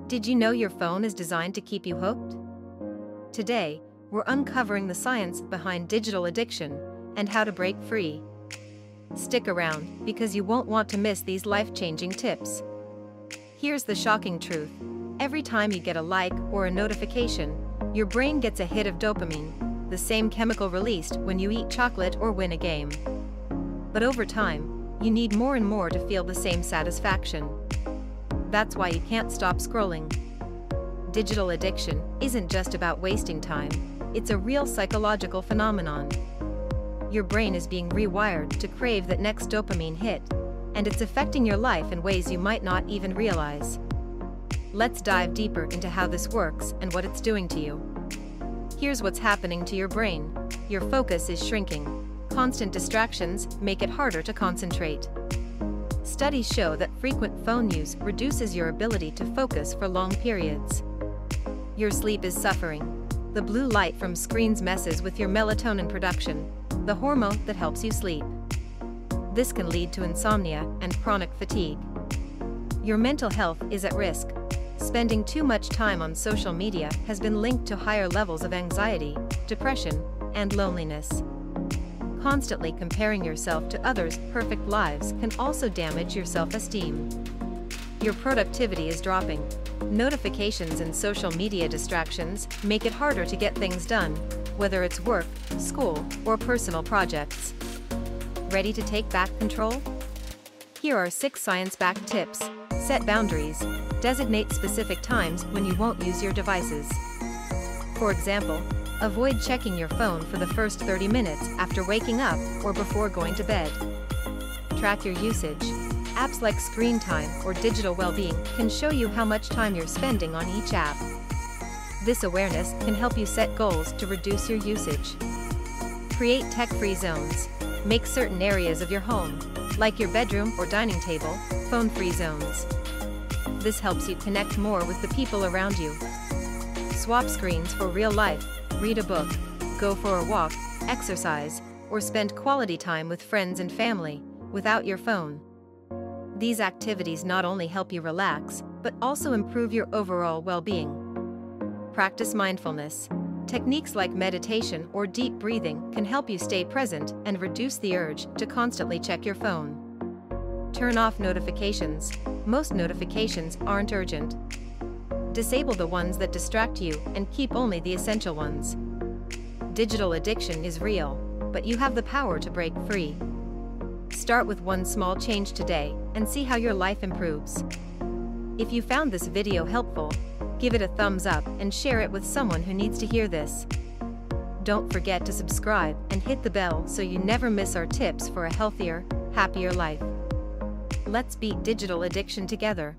Did you know your phone is designed to keep you hooked? Today, we're uncovering the science behind digital addiction and how to break free. Stick around, because you won't want to miss these life-changing tips. Here's the shocking truth. Every time you get a like or a notification, your brain gets a hit of dopamine, the same chemical released when you eat chocolate or win a game. But over time, you need more and more to feel the same satisfaction. That's why you can't stop scrolling. Digital addiction isn't just about wasting time, it's a real psychological phenomenon. Your brain is being rewired to crave that next dopamine hit, and it's affecting your life in ways you might not even realize. Let's dive deeper into how this works and what it's doing to you. Here's what's happening to your brain. Your focus is shrinking. Constant distractions make it harder to concentrate. Studies show that frequent phone use reduces your ability to focus for long periods. Your sleep is suffering. The blue light from screens messes with your melatonin production, the hormone that helps you sleep. This can lead to insomnia and chronic fatigue. Your mental health is at risk. Spending too much time on social media has been linked to higher levels of anxiety, depression, and loneliness. Constantly comparing yourself to others' perfect lives can also damage your self-esteem. Your productivity is dropping. Notifications and social media distractions make it harder to get things done, whether it's work, school, or personal projects. Ready to take back control? Here are 6 science-backed tips. Set boundaries. Designate specific times when you won't use your devices. For example, avoid checking your phone for the first 30 minutes after waking up or before going to bed. Track your usage. Apps like Screen Time or Digital Wellbeing can show you how much time you're spending on each app. This awareness can help you set goals to reduce your usage. Create tech-free zones. Make certain areas of your home, like your bedroom or dining table, phone-free zones. This helps you connect more with the people around you. Swap screens for real life. Read a book, go for a walk, exercise, or spend quality time with friends and family, without your phone. These activities not only help you relax, but also improve your overall well-being. Practice mindfulness. Techniques like meditation or deep breathing can help you stay present and reduce the urge to constantly check your phone. Turn off notifications. Most notifications aren't urgent. Disable the ones that distract you and keep only the essential ones. Digital addiction is real, but you have the power to break free. Start with one small change today and see how your life improves. If you found this video helpful, give it a thumbs up and share it with someone who needs to hear this. Don't forget to subscribe and hit the bell so you never miss our tips for a healthier, happier life. Let's beat digital addiction together.